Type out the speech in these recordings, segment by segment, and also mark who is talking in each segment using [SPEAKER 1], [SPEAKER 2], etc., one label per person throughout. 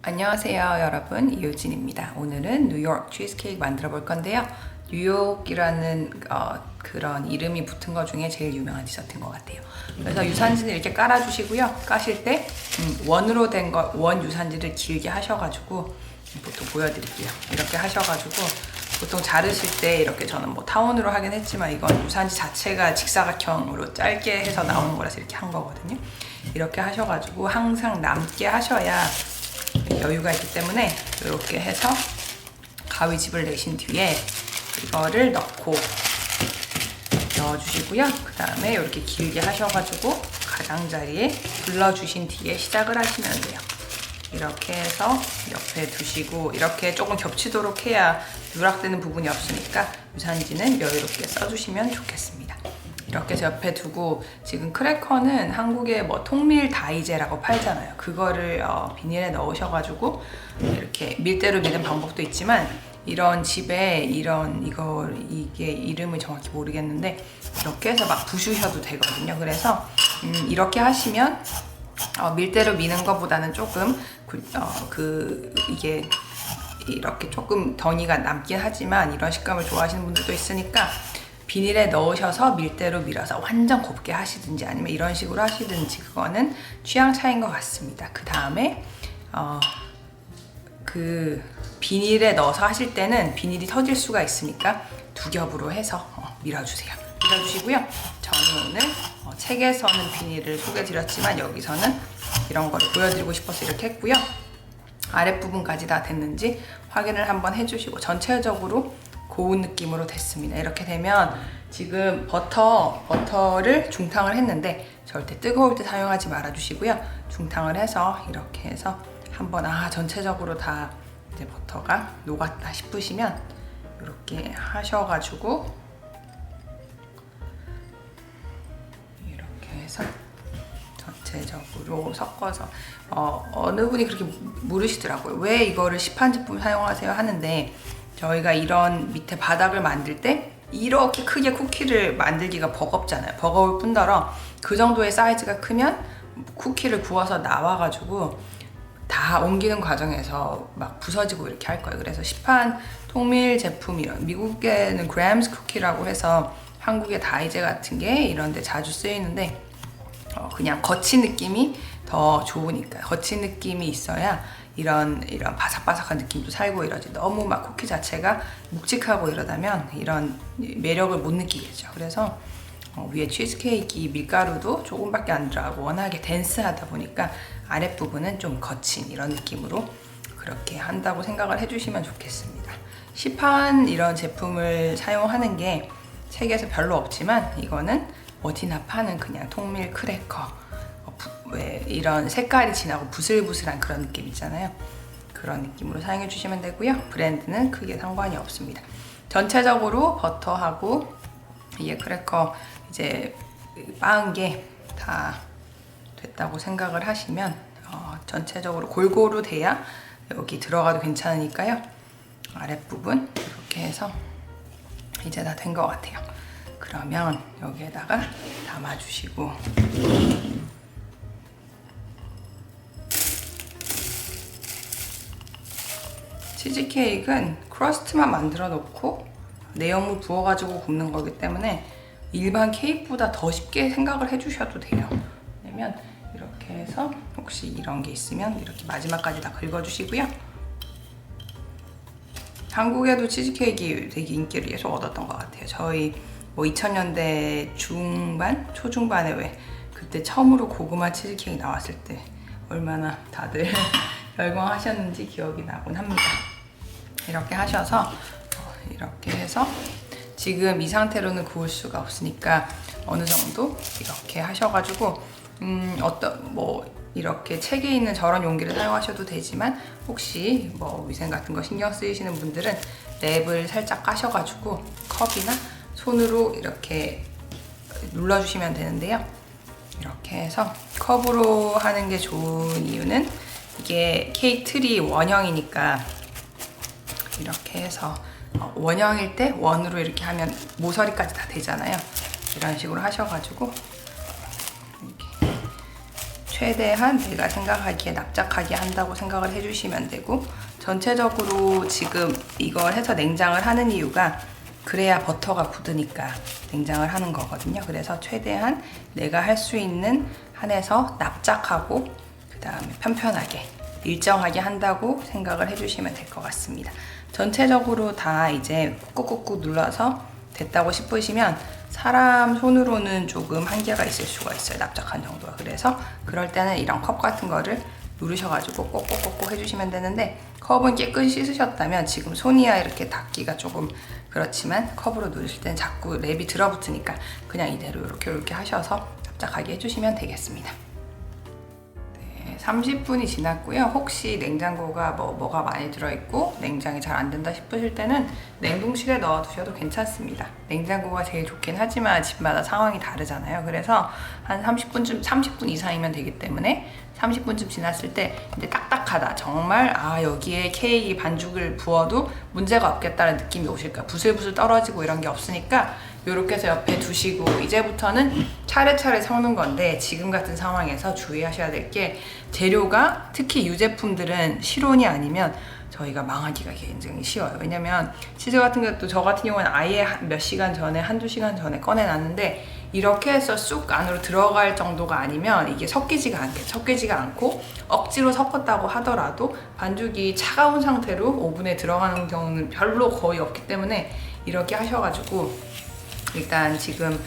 [SPEAKER 1] 안녕하세요 여러분, 이효진입니다. 오늘은 뉴욕 치즈케이크 만들어 볼 건데요. 뉴욕이라는 그런 이름이 붙은 것 중에 제일 유명한 디저트인 것 같아요. 그래서 유산지는 이렇게 깔아주시고요. 까실 때 원으로 된 거, 원 유산지를 길게 하셔가지고 보통 보여드릴게요. 이렇게 하셔가지고 보통 자르실 때 이렇게 저는 뭐 타원으로 하긴 했지만 이건 유산지 자체가 직사각형으로 짧게 해서 나오는 거라서 이렇게 한 거거든요. 이렇게 하셔가지고 항상 남게 하셔야 여유가 있기 때문에 이렇게 해서 가위집을 내신 뒤에 이거를 넣어주시고요. 그 다음에 이렇게 길게 하셔가지고 가장자리에 둘러주신 뒤에 시작을 하시면 돼요. 이렇게 해서 옆에 두시고 이렇게 조금 겹치도록 해야 누락되는 부분이 없으니까 유산지는 여유롭게 써주시면 좋겠습니다. 이렇게 해서 옆에 두고, 지금 크래커는 한국에 뭐 통밀 다이제라고 팔잖아요. 그거를 비닐에 넣으셔가지고 이렇게 밀대로 미는 방법도 있지만, 이런 집에 이게 이름을 정확히 모르겠는데 이렇게 해서 막 부수셔도 되거든요. 그래서 이렇게 하시면 밀대로 미는 것보다는 조금 이게 이렇게 조금 덩이가 남긴 하지만 이런 식감을 좋아하시는 분들도 있으니까 비닐에 넣으셔서 밀대로 밀어서 완전 곱게 하시든지 아니면 이런 식으로 하시든지 그거는 취향 차이인 것 같습니다. 그 다음에 그 비닐에 넣어서 하실 때는 비닐이 터질 수가 있으니까 두 겹으로 해서 밀어주세요. 밀어주시고요. 저는 오늘 책에서는 비닐을 소개드렸지만 여기서는 이런 거를 보여드리고 싶어서 이렇게 했고요. 아랫부분까지 다 됐는지 확인을 한번 해주시고 전체적으로 고운 느낌으로 됐습니다. 이렇게 되면 지금 버터를 중탕을 했는데 절대 뜨거울 때 사용하지 말아주시고요. 중탕을 해서 이렇게 해서 한번 전체적으로 다 이제 버터가 녹았다 싶으시면 이렇게 하셔가지고 이렇게 해서 전체적으로 섞어서 어느 분이 그렇게 물으시더라고요. 왜 이거를 시판 제품 사용하세요 하는데, 저희가 이런 밑에 바닥을 만들 때 이렇게 크게 쿠키를 만들기가 버겁잖아요. 버거울 뿐더러 그 정도의 사이즈가 크면 쿠키를 구워서 나와가지고 다 옮기는 과정에서 막 부서지고 이렇게 할 거예요. 그래서 시판 통밀 제품, 이런 미국에는 그램스 쿠키라고 해서 한국의 다이제 같은 게 이런 데 자주 쓰이는데 그냥 거친 느낌이 더 좋으니까, 거친 느낌이 있어야 이런 바삭바삭한 느낌도 살고 이러지, 너무 막 쿠키 자체가 묵직하고 이러다면 이런 매력을 못 느끼겠죠. 그래서 위에 치즈케이크 밀가루도 조금밖에 안 들어가고 워낙에 덴스하다 보니까 아랫부분은 좀 거친 이런 느낌으로 그렇게 한다고 생각을 해주시면 좋겠습니다. 시판 이런 제품을 사용하는 게 책에서 별로 없지만 이거는 어디나 파는 그냥 통밀 크래커, 왜 이런 색깔이 진하고 부슬부슬한 그런 느낌 있잖아요. 그런 느낌으로 사용해 주시면 되고요. 브랜드는 크게 상관이 없습니다. 전체적으로 버터하고 이게 크래커 이제 빻은 게 다 됐다고 생각을 하시면 전체적으로 골고루 돼야 여기 들어가도 괜찮으니까요. 아랫부분 이렇게 해서 이제 다 된 것 같아요. 그러면 여기에다가 담아주시고, 치즈케이크는 크러스트만 만들어 놓고 내용물 부어가지고 굽는 거기 때문에 일반 케이크보다 더 쉽게 생각을 해주셔도 돼요. 왜냐면 이렇게 해서 혹시 이런 게 있으면 이렇게 마지막까지 다 긁어주시고요. 한국에도 치즈케이크 되게 인기를 계속 얻었던 것 같아요. 저희 뭐 2000년대 중반, 초중반에 왜 그때 처음으로 고구마 치즈케이크 나왔을 때 얼마나 다들 열광하셨는지 기억이 나곤 합니다. 이렇게 하셔서 이렇게 해서 지금 이 상태로는 구울 수가 없으니까 어느 정도 이렇게 하셔가지고 이렇게 책에 있는 저런 용기를 사용하셔도 되지만 혹시 뭐 위생 같은 거 신경 쓰이시는 분들은 랩을 살짝 까셔가지고 컵이나 손으로 이렇게 눌러주시면 되는데요. 이렇게 해서 컵으로 하는 게 좋은 이유는 이게 케이크 틀이 원형이니까 이렇게 해서 원형일 때 원으로 이렇게 하면 모서리까지 다 되잖아요. 이런 식으로 하셔가지고 이렇게 최대한 내가 생각하기에 납작하게 한다고 생각을 해주시면 되고, 전체적으로 지금 이걸 해서 냉장을 하는 이유가 그래야 버터가 굳으니까 냉장을 하는 거거든요. 그래서 최대한 내가 할 수 있는 한에서 납작하고 그 다음에 편편하게 일정하게 한다고 생각을 해주시면 될 것 같습니다. 전체적으로 다 이제 꾹꾹꾹 눌러서 됐다고 싶으시면 사람 손으로는 조금 한계가 있을 수가 있어요. 납작한 정도가. 그래서 그럴 때는 이런 컵 같은 거를 누르셔가지고 꼭꼭꼭꼭 해주시면 되는데, 컵은 깨끗이 씻으셨다면 지금 손이야 이렇게 닫기가 조금 그렇지만 컵으로 누르실 때는 자꾸 랩이 들어붙으니까 그냥 이대로 이렇게 하셔서 납작하게 해주시면 되겠습니다. 30분이 지났고요. 혹시 냉장고가 뭐가 많이 들어있고 냉장이 잘 안 된다 싶으실 때는 냉동실에 넣어두셔도 괜찮습니다. 냉장고가 제일 좋긴 하지만 집마다 상황이 다르잖아요. 그래서 한 30분 이상이면 되기 때문에 30분쯤 지났을 때 이제 딱딱하다. 정말 여기에 케이크 반죽을 부어도 문제가 없겠다는 느낌이 오실 거예요. 부슬부슬 떨어지고 이런 게 없으니까 이렇게 해서 옆에 두시고, 이제부터는 차례차례 섞는 건데 지금 같은 상황에서 주의하셔야 될 게, 재료가 특히 유제품들은 실온이 아니면 저희가 망하기가 굉장히 쉬워요. 왜냐면 치즈 같은 것도 저 같은 경우는 아예 몇 시간 전에, 한두 시간 전에 꺼내놨는데 이렇게 해서 쑥 안으로 들어갈 정도가 아니면 이게 섞이지가 않고 억지로 섞었다고 하더라도 반죽이 차가운 상태로 오븐에 들어가는 경우는 별로 거의 없기 때문에 이렇게 하셔가지고 일단 지금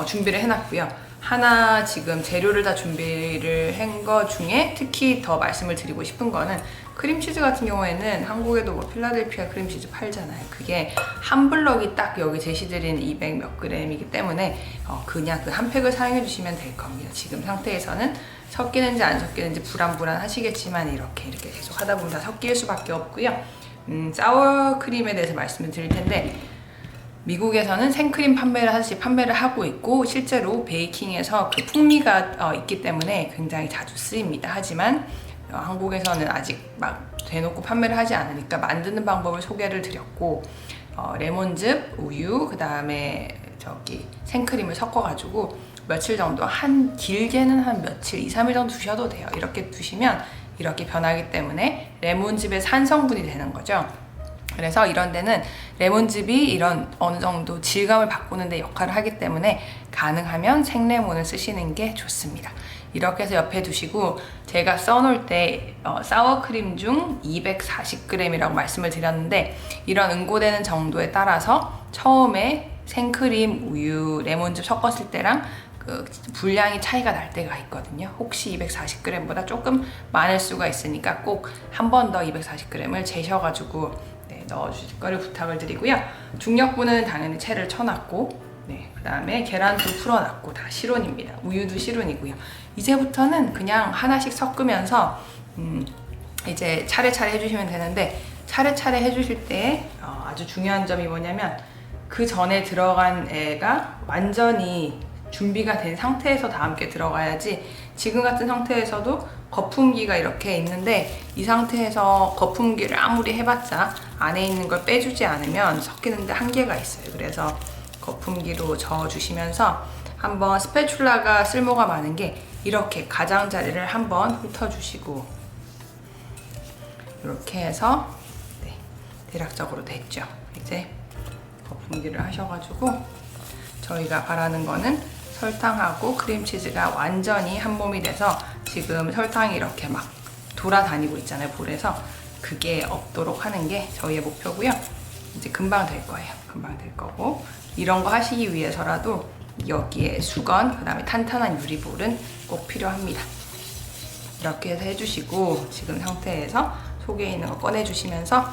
[SPEAKER 1] 준비를 해놨고요. 하나 지금 재료를 다 준비를 한 거 중에 특히 더 말씀을 드리고 싶은 거는, 크림치즈 같은 경우에는 한국에도 뭐 필라델피아 크림치즈 팔잖아요. 그게 한 블럭이 딱 여기 제시드린 200 몇 그램이기 때문에 그냥 그 한 팩을 사용해 주시면 될 겁니다. 지금 상태에서는 섞이는지 안 섞이는지 불안 하시겠지만 이렇게 계속 하다 보면 다 섞일 수밖에 없고요. 사워 크림에 대해서 말씀을 드릴 텐데, 미국에서는 생크림 판매를 하고 있고 실제로 베이킹에서 그 풍미가 있기 때문에 굉장히 자주 쓰입니다. 하지만 한국에서는 아직 막 대놓고 판매를 하지 않으니까 만드는 방법을 소개를 드렸고, 레몬즙, 우유, 그 다음에 생크림을 섞어가지고 며칠 정도, 길게는 한 며칠, 2, 3일 정도 두셔도 돼요. 이렇게 두시면 이렇게 변하기 때문에 레몬즙의 산성분이 되는 거죠. 그래서 이런 데는 레몬즙이 이런 어느 정도 질감을 바꾸는 데 역할을 하기 때문에 가능하면 생레몬을 쓰시는 게 좋습니다. 이렇게 해서 옆에 두시고, 제가 써놓을 때 사워크림 중 240g이라고 말씀을 드렸는데, 이런 응고되는 정도에 따라서 처음에 생크림, 우유, 레몬즙 섞었을 때랑 그 분량이 차이가 날 때가 있거든요. 혹시 240g보다 조금 많을 수가 있으니까 꼭 한 번 더 240g을 재셔가지고 넣어주실 거를 부탁을 드리고요. 중력분은 당연히 채를 쳐놨고, 그 다음에 계란도 풀어놨고, 다 실온입니다. 우유도 실온이고요. 이제부터는 그냥 하나씩 섞으면서 이제 차례차례 해주시면 되는데, 차례차례 해주실 때 아주 중요한 점이 뭐냐면, 그 전에 들어간 애가 완전히 준비가 된 상태에서 다 함께 들어가야지, 지금 같은 상태에서도 거품기가 이렇게 있는데 이 상태에서 거품기를 아무리 해봤자 안에 있는 걸 빼주지 않으면 섞이는데 한계가 있어요. 그래서 거품기로 저어주시면서 한번, 스패츌라가 쓸모가 많은 게 이렇게 가장자리를 한번 훑어주시고, 이렇게 해서 대략적으로 됐죠. 이제 거품기를 하셔가지고, 저희가 바라는 거는 설탕하고 크림치즈가 완전히 한 몸이 돼서, 지금 설탕이 이렇게 막 돌아다니고 있잖아요, 볼에서. 그게 없도록 하는 게 저희의 목표고요. 이제 금방 될 거예요. 금방 될 거고, 이런 거 하시기 위해서라도 여기에 수건, 그 다음에 탄탄한 유리볼은 꼭 필요합니다. 이렇게 해서 해주시고, 지금 상태에서 속에 있는 거 꺼내주시면서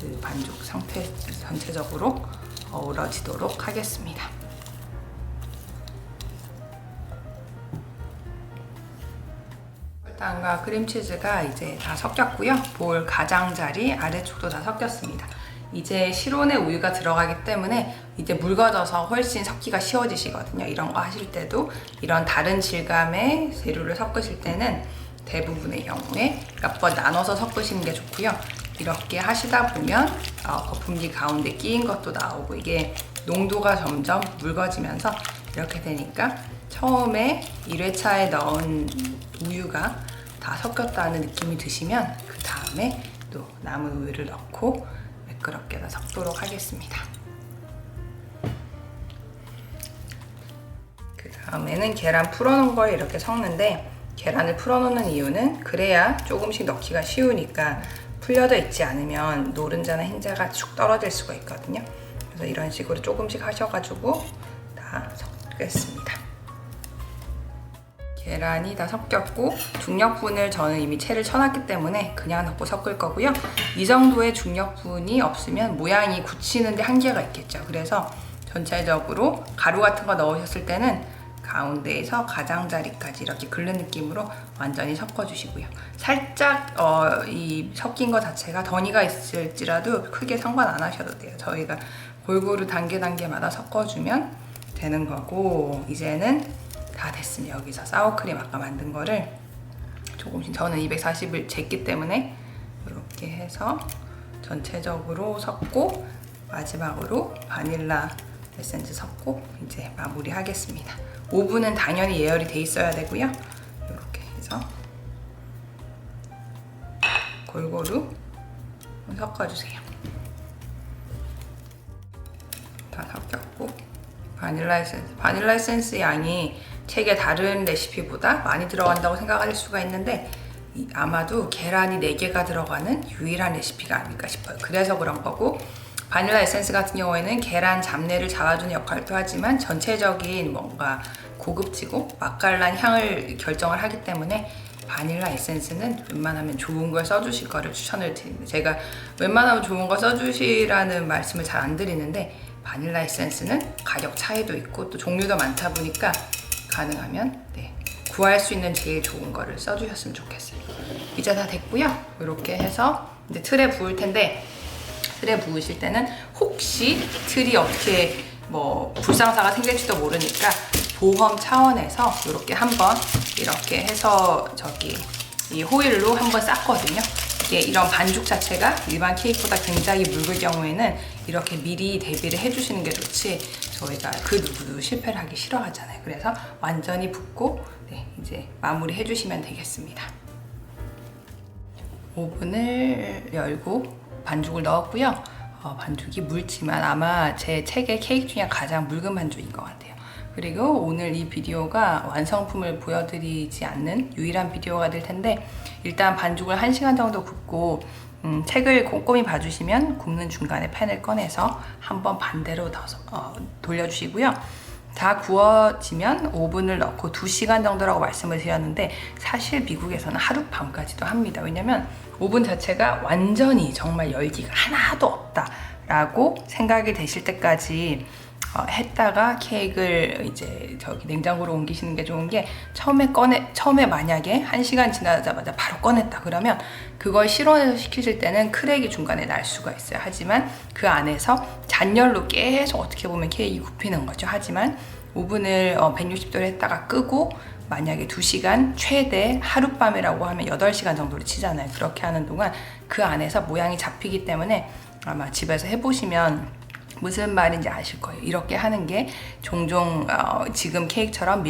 [SPEAKER 1] 그 반죽 상태 전체적으로 어우러지도록 하겠습니다. 설탕과 크림치즈가 이제 다 섞였고요. 볼 가장자리 아래쪽도 다 섞였습니다. 이제 실온에 우유가 들어가기 때문에 이제 묽어져서 훨씬 섞기가 쉬워지시거든요. 이런 거 하실 때도 이런 다른 질감의 재료를 섞으실 때는 대부분의 경우에 몇 번 나눠서 섞으시는 게 좋고요. 이렇게 하시다 보면 거품기 가운데 끼인 것도 나오고, 이게 농도가 점점 묽어지면서 이렇게 되니까 처음에 1회차에 넣은 우유가 다 섞였다는 느낌이 드시면 그 다음에 또 남은 우유를 넣고 매끄럽게 다 섞도록 하겠습니다. 그 다음에는 계란 풀어놓은 걸 이렇게 섞는데, 계란을 풀어놓는 이유는 그래야 조금씩 넣기가 쉬우니까 풀려져 있지 않으면 노른자나 흰자가 쭉 떨어질 수가 있거든요. 그래서 이런 식으로 조금씩 하셔가지고 다 섞겠습니다. 계란이 다 섞였고, 중력분을 저는 이미 채를 쳐놨기 때문에 그냥 넣고 섞을 거고요. 이 정도의 중력분이 없으면 모양이 굳히는데 한계가 있겠죠. 그래서 전체적으로 가루 같은 거 넣으셨을 때는 가운데에서 가장자리까지 이렇게 긁는 느낌으로 완전히 섞어주시고요. 살짝 이 섞인 거 자체가 더니가 있을지라도 크게 상관 안 하셔도 돼요. 저희가 골고루 단계마다 섞어주면 되는 거고, 이제는 다 됐습니다. 여기서 사워크림 아까 만든 거를 조금씩, 저는 240을 쟀기 때문에 이렇게 해서 전체적으로 섞고, 마지막으로 바닐라 에센스 섞고 이제 마무리 하겠습니다. 오븐은 당연히 예열이 돼 있어야 되고요. 이렇게 해서 골고루 섞어주세요. 다 섞였고, 바닐라 에센스 양이 책의 다른 레시피보다 많이 들어간다고 생각할 수가 있는데, 아마도 계란이 4개가 들어가는 유일한 레시피가 아닐까 싶어요. 그래서 그런 거고, 바닐라 에센스 같은 경우에는 계란 잡내를 잡아주는 역할도 하지만 전체적인 뭔가 고급지고 맛깔난 향을 결정을 하기 때문에 바닐라 에센스는 웬만하면 좋은 걸 써주실 거를 추천을 드립니다. 제가 웬만하면 좋은 거 써주시라는 말씀을 잘 안 드리는데, 바닐라 에센스는 가격 차이도 있고 또 종류도 많다 보니까 가능하면 구할 수 있는 제일 좋은 거를 써주셨으면 좋겠어요. 이제 다 됐고요. 이렇게 해서 이제 틀에 부을 텐데, 틀에 부으실 때는 혹시 틀이 어떻게 불상사가 생길지도 모르니까 보험 차원에서 이렇게 한번 이렇게 해서 이 호일로 한번 쌌거든요. 이게 이런 반죽 자체가 일반 케이크보다 굉장히 묽을 경우에는 이렇게 미리 대비를 해주시는 게 좋지, 저희가 그 누구도 실패를 하기 싫어하잖아요. 그래서 완전히 붓고 이제 마무리 해주시면 되겠습니다. 오븐을 열고 반죽을 넣었고요. 반죽이 묽지만 아마 제 책의 케이크 중에 가장 묽은 반죽인 것 같아요. 그리고 오늘 이 비디오가 완성품을 보여드리지 않는 유일한 비디오가 될 텐데, 일단 반죽을 1시간 정도 굽고, 책을 꼼꼼히 봐주시면 굽는 중간에 팬을 꺼내서 한번 반대로 돌려주시고요. 다 구워지면 오븐을 넣고 2시간 정도라고 말씀을 드렸는데, 사실 미국에서는 하룻밤까지도 합니다. 왜냐면 오븐 자체가 완전히 정말 열기가 하나도 없다라고 생각이 되실 때까지 했다가 케이크를 이제 냉장고로 옮기시는 게 좋은 게, 처음에 만약에 1시간 지나자마자 바로 꺼냈다 그러면 그걸 실온에서 식히실 때는 크랙이 중간에 날 수가 있어요. 하지만 그 안에서 잔열로 계속 어떻게 보면 케이크 굽히는 거죠. 하지만 오븐을 160도로 했다가 끄고, 만약에 2시간, 최대 하룻밤이라고 하면 8시간 정도를 치잖아요. 그렇게 하는 동안 그 안에서 모양이 잡히기 때문에 아마 집에서 해보시면 무슨 말인지 아실 거예요. 이렇게 하는 게 종종 지금 케이크처럼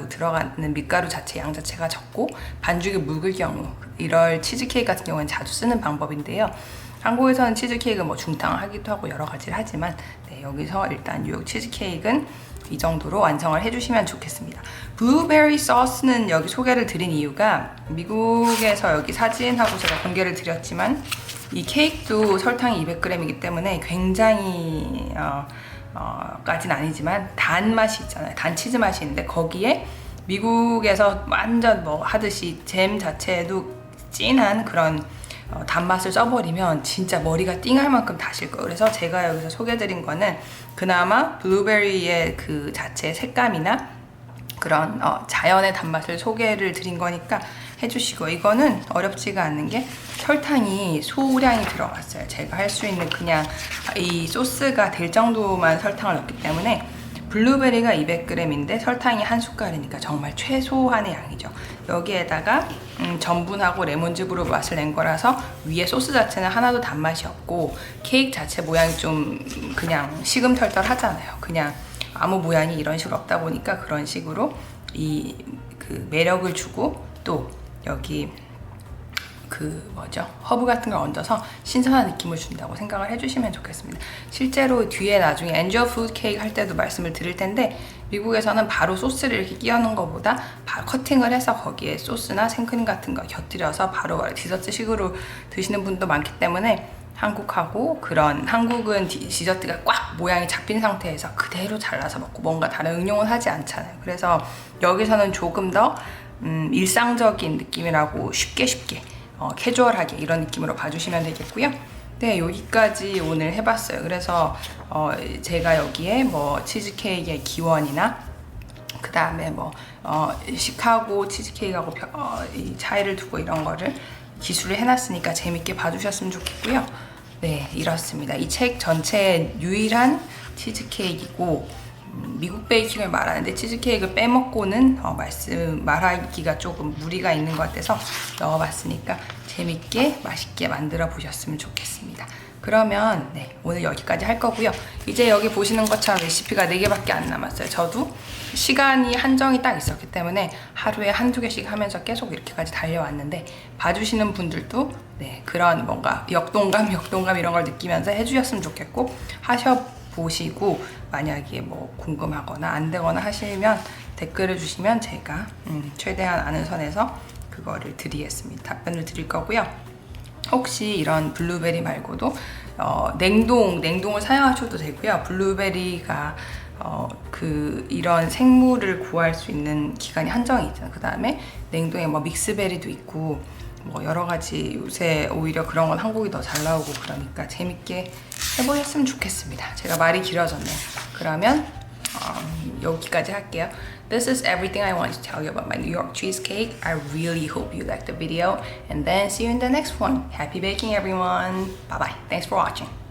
[SPEAKER 1] 들어가는 밀가루 자체 양 자체가 적고 반죽이 묽을 경우, 이럴 치즈케이크 같은 경우는 자주 쓰는 방법인데요. 한국에서는 치즈케이크 중탕하기도 하고 여러 가지를 하지만, 여기서 일단 뉴욕 치즈케이크는 이 정도로 완성을 해주시면 좋겠습니다. 블루베리 소스는 여기 소개를 드린 이유가, 미국에서 여기 사진하고 제가 공개를 드렸지만 이 케이크도 설탕이 200g이기 때문에 굉장히 까지는 아니지만 단 맛이 있잖아요. 단 치즈 맛이 있는데, 거기에 미국에서 완전 하듯이 잼 자체에도 진한 그런 단맛을 써버리면 진짜 머리가 띵할 만큼 다실 거예요. 그래서 제가 여기서 소개해드린 거는 그나마 블루베리의 그 자체의 색감이나 그런 자연의 단맛을 소개를 드린 거니까 해주시고, 이거는 어렵지가 않는 게 설탕이 소량이 들어갔어요. 제가 할 수 있는 그냥 이 소스가 될 정도만 설탕을 넣기 때문에, 블루베리가 200g인데 설탕이 한 숟갈이니까 정말 최소한의 양이죠. 여기에다가 전분하고 레몬즙으로 맛을 낸 거라서 위에 소스 자체는 하나도 단맛이 없고, 케이크 자체 모양이 좀 그냥 시금털털 하잖아요. 그냥 아무 모양이 이런 식으로 없다 보니까 그런 식으로 그 매력을 주고 또 여기 그 뭐죠? 허브 같은 걸 얹어서 신선한 느낌을 준다고 생각을 해주시면 좋겠습니다. 실제로 뒤에 나중에 엔젤 푸드 케이크 할 때도 말씀을 드릴 텐데 미국에서는 바로 소스를 이렇게 끼얹는 것보다 커팅을 해서 거기에 소스나 생크림 같은 거 곁들여서 바로 디저트식으로 드시는 분도 많기 때문에 한국하고 한국은 디저트가 꽉 모양이 잡힌 상태에서 그대로 잘라서 먹고 뭔가 다른 응용은 하지 않잖아요. 그래서 여기서는 조금 더 일상적인 느낌이라고 쉽게 캐주얼하게 이런 느낌으로 봐주시면 되겠고요. 네, 여기까지 오늘 해봤어요. 그래서 제가 여기에 뭐 치즈케이크의 기원이나 그 다음에 뭐 시카고 치즈케이크하고 이 차이를 두고 이런 거를 기술을 해놨으니까 재밌게 봐주셨으면 좋겠고요. 네, 이렇습니다. 이 책 전체의 유일한 치즈케이크이고 미국 베이킹을 말하는데 치즈케이크를 빼먹고는 말하기가 조금 무리가 있는 것 같아서 넣어봤으니까 재밌게 맛있게 만들어 보셨으면 좋겠습니다. 그러면 네, 오늘 여기까지 할 거고요. 이제 여기 보시는 것처럼 레시피가 4개밖에 안 남았어요. 저도 시간이 한정이 딱 있었기 때문에 하루에 한두 개씩 하면서 계속 이렇게까지 달려왔는데 봐주시는 분들도 네, 그런 뭔가 역동감 이런 걸 느끼면서 해주셨으면 좋겠고 하셔보시고 만약에 뭐 궁금하거나 안 되거나 하시면 댓글을 주시면 제가 최대한 아는 선에서 그거를 답변을 드릴 거고요. 혹시 이런 블루베리 말고도 냉동을 사용하셔도 되고요. 블루베리가 이런 생물을 구할 수 있는 기간이 한정이 있잖아요. 그 다음에 냉동에 뭐 믹스베리도 있고 뭐 여러 가지 요새 오히려 그런 건 한국이 더 잘 나오고 그러니까 재밌게 해보셨으면 좋겠습니다. 제가 말이 길어졌네요. 그러면 여기까지 할게요. This is everything I wanted to tell you about my New York cheesecake. I really hope you liked the video and then see you in the next one. Happy baking everyone. Bye bye. Thanks for watching.